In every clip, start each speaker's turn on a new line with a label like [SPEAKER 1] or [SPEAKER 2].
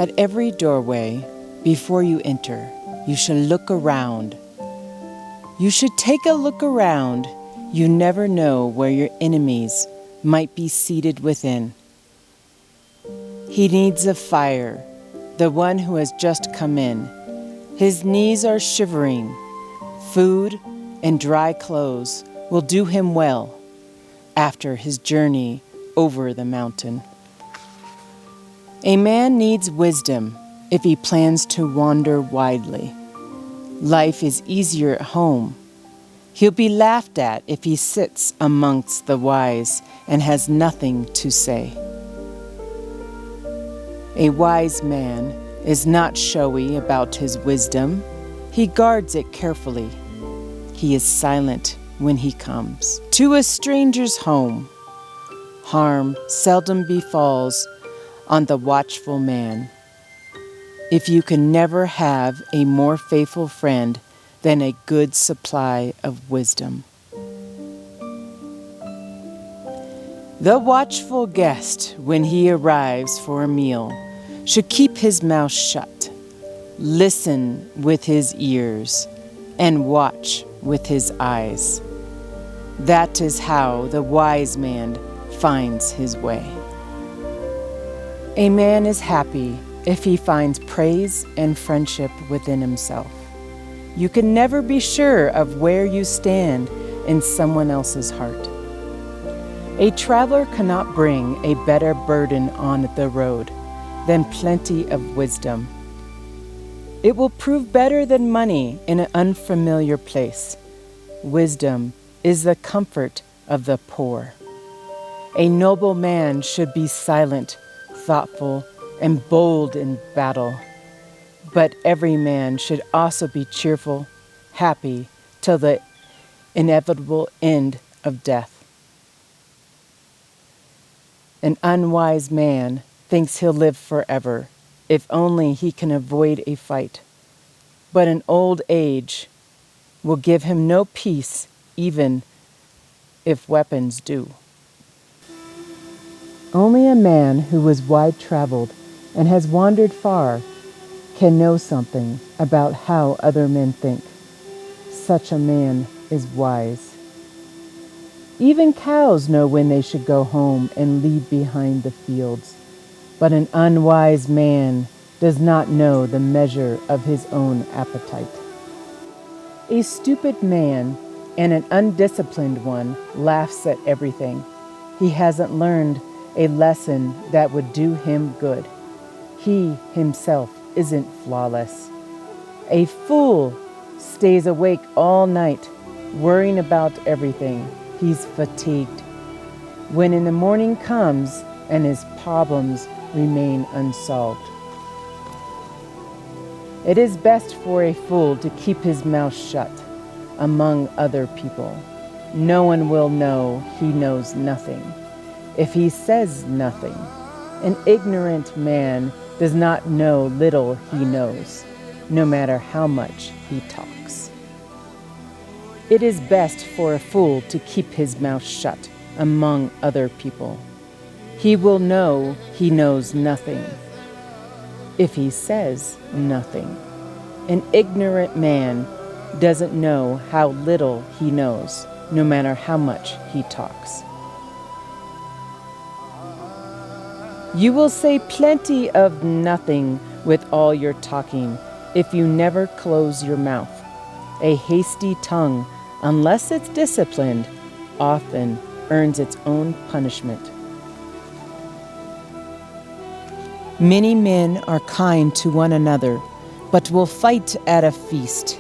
[SPEAKER 1] At every doorway, before you enter, you should look around. You should take a look around. You never know where your enemies might be seated within. He needs a fire, the one who has just come in. His knees are shivering. Food and dry clothes will do him well after his journey over the mountain. A man needs wisdom if he plans to wander widely. Life is easier at home. He'll be laughed at if he sits amongst the wise and has nothing to say. A wise man is not showy about his wisdom. He guards it carefully. He is silent when he comes to a stranger's home. Harm seldom befalls on the watchful man. If you can never have a more faithful friend than a good supply of wisdom. The watchful guest, when he arrives for a meal, should keep his mouth shut, listen with his ears, and watch with his eyes. That is how the wise man finds his way. A man is happy if he finds praise and friendship within himself. You can never be sure of where you stand in someone else's heart. A traveler cannot bring a better burden on the road than plenty of wisdom. It will prove better than money in an unfamiliar place. Wisdom is the comfort of the poor. A noble man should be silent, thoughtful, and bold in battle. But every man should also be cheerful, happy, till the inevitable end of death. An unwise man thinks he'll live forever, if only he can avoid a fight. But an old age will give him no peace, even if weapons do. Only a man who is wide-traveled and has wandered far can know something about how other men think. Such a man is wise. Even cows know when they should go home and leave behind the fields, but an unwise man does not know the measure of his own appetite. A stupid man and an undisciplined one laughs at everything. He hasn't learned a lesson that would do him good. He himself isn't flawless. A fool stays awake all night, worrying about everything. He's fatigued. When in the morning comes and his problems remain unsolved. It is best for a fool to keep his mouth shut among other people. No one will know he knows nothing if he says nothing. An ignorant man does not know little he knows, no matter how much he talks. It is best for a fool to keep his mouth shut among other people. He will know he knows nothing if he says nothing. An ignorant man doesn't know how little he knows, no matter how much he talks. You will say plenty of nothing with all your talking if you never close your mouth. A hasty tongue, unless it's disciplined, often earns its own punishment. Many men are kind to one another, but will fight at a feast.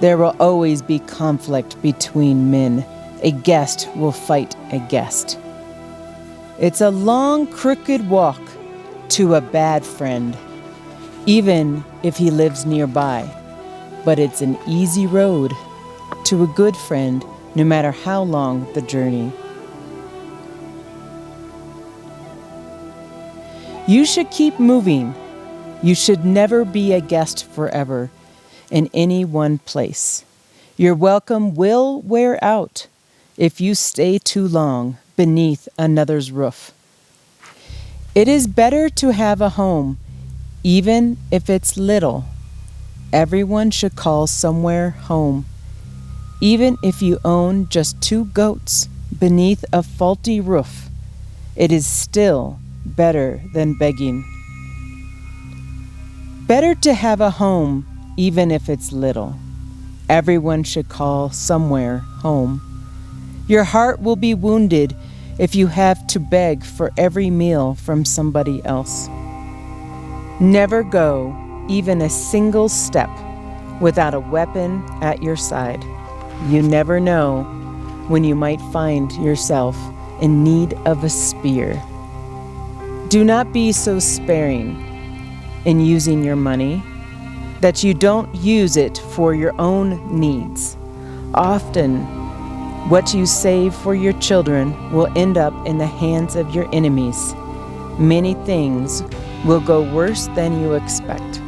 [SPEAKER 1] There will always be conflict between men. A guest will fight a guest. It's a long, crooked walk to a bad friend, even if he lives nearby. But it's an easy road to a good friend, no matter how long the journey. You should keep moving. You should never be a guest forever in any one place. Your welcome will wear out if you stay too long beneath another's roof. It is better to have a home, even if it's little. Everyone should call somewhere home. Even if you own just 2 goats beneath a faulty roof, it is still better than begging. Better to have a home, even if it's little. Everyone should call somewhere home. Your heart will be wounded if you have to beg for every meal from somebody else. Never go even a single step without a weapon at your side. You never know when you might find yourself in need of a spear. Do not be so sparing in using your money that you don't use it for your own needs. Often, what you save for your children will end up in the hands of your enemies. Many things will go worse than you expect.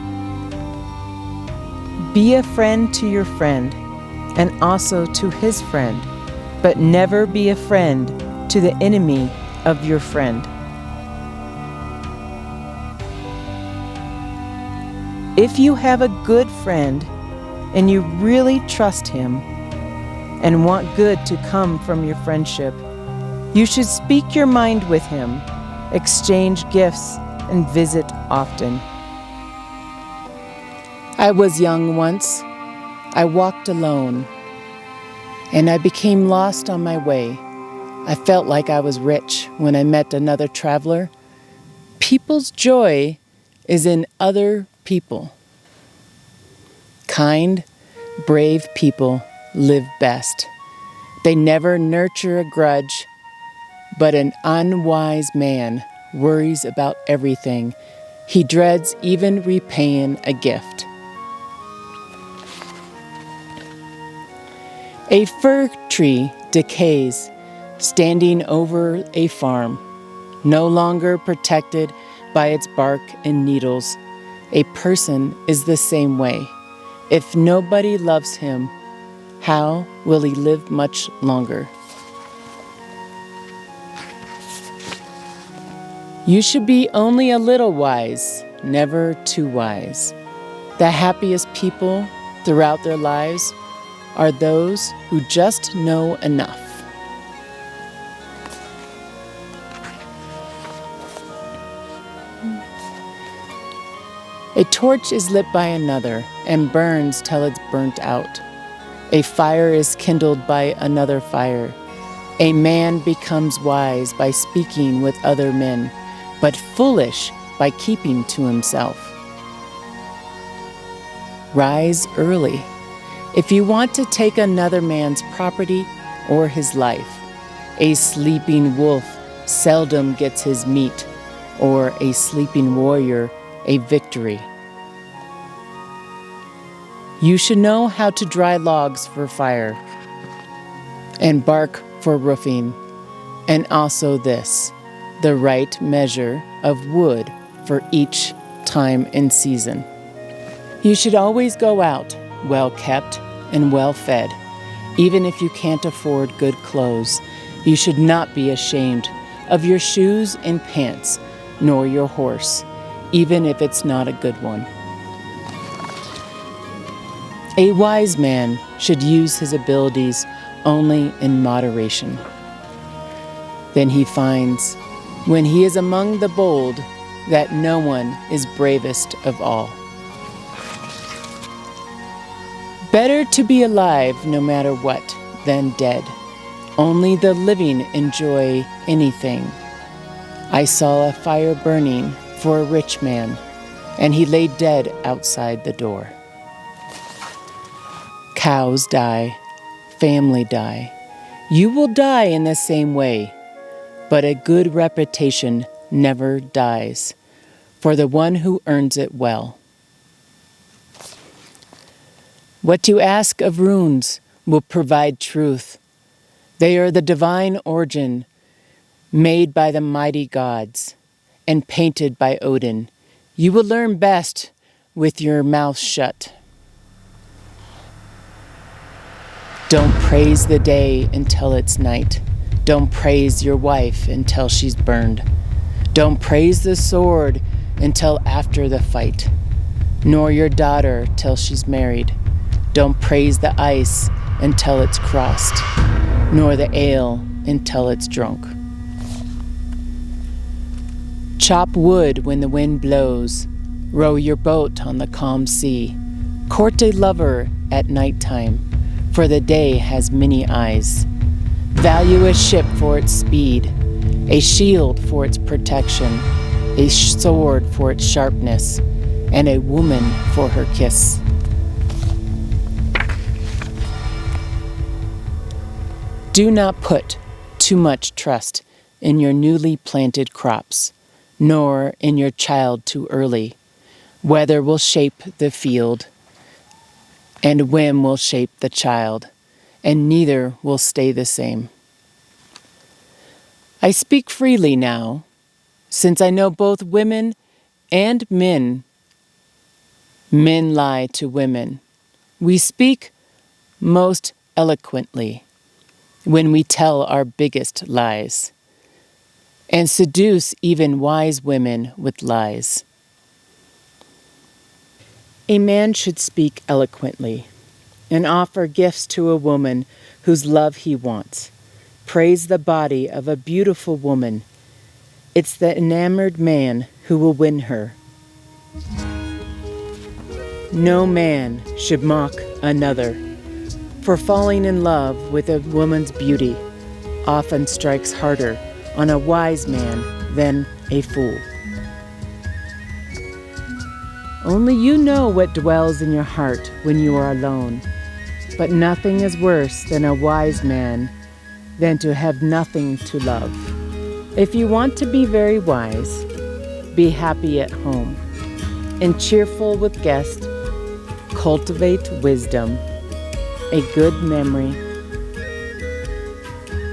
[SPEAKER 1] Be a friend to your friend and also to his friend, but never be a friend to the enemy of your friend. If you have a good friend and you really trust him and want good to come from your friendship, you should speak your mind with him, exchange gifts, and visit often. I was young once. I walked alone, and I became lost on my way. I felt like I was rich when I met another traveler. People's joy is in other people. Kind, brave people live best. They never nurture a grudge, but an unwise man worries about everything. He dreads even repaying a gift. A fir tree decays, standing over a farm, no longer protected by its bark and needles. A person is the same way. If nobody loves him, how will he live much longer? You should be only a little wise, never too wise. The happiest people throughout their lives are those who just know enough. A torch is lit by another and burns till it's burnt out. A fire is kindled by another fire. A man becomes wise by speaking with other men, but foolish by keeping to himself. Rise early if you want to take another man's property or his life. A sleeping wolf seldom gets his meat, or a sleeping warrior a victory. You should know how to dry logs for fire and bark for roofing, and also this, the right measure of wood for each time and season. You should always go out well kept and well fed. Even if you can't afford good clothes, you should not be ashamed of your shoes and pants, nor your horse, even if it's not a good one. A wise man should use his abilities only in moderation. Then he finds, when he is among the bold, that no one is bravest of all. Better to be alive no matter what than dead. Only the living enjoy anything. I saw a fire burning for a rich man, and he lay dead outside the door. Cows die, family die. You will die in the same way, but a good reputation never dies, for the one who earns it well. What you ask of runes will provide truth. They are the divine origin, made by the mighty gods and painted by Odin. You will learn best with your mouth shut. Don't praise the day until it's night. Don't praise your wife until she's burned. Don't praise the sword until after the fight, nor your daughter till she's married. Don't praise the ice until it's crossed, nor the ale until it's drunk. Chop wood when the wind blows, row your boat on the calm sea. Court a lover at night time, for the day has many eyes. Value a ship for its speed, a shield for its protection, a sword for its sharpness, and a woman for her kiss. Do not put too much trust in your newly planted crops, nor in your child too early. Weather will shape the field, and whim will shape the child, and neither will stay the same. I speak freely now, since I know both women and men. Men lie to women. We speak most eloquently when we tell our biggest lies, and seduce even wise women with lies. A man should speak eloquently and offer gifts to a woman whose love he wants. Praise the body of a beautiful woman. It's the enamored man who will win her. No man should mock another, for falling in love with a woman's beauty often strikes harder on a wise man than a fool. Only you know what dwells in your heart when you are alone, but nothing is worse than a wise man than to have nothing to love. If you want to be very wise, be happy at home and cheerful with guests. Cultivate wisdom, a good memory,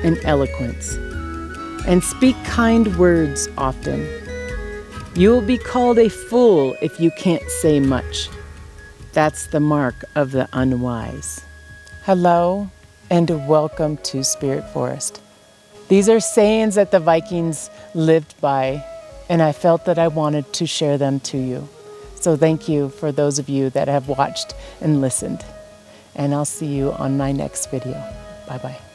[SPEAKER 1] and eloquence, and speak kind words often. You will be called a fool if you can't say much. That's the mark of the unwise. Hello, and welcome to Spirit Forest. These are sayings that the Vikings lived by, and I felt that I wanted to share them to you. So thank you for those of you that have watched and listened. And I'll see you on my next video. Bye-bye.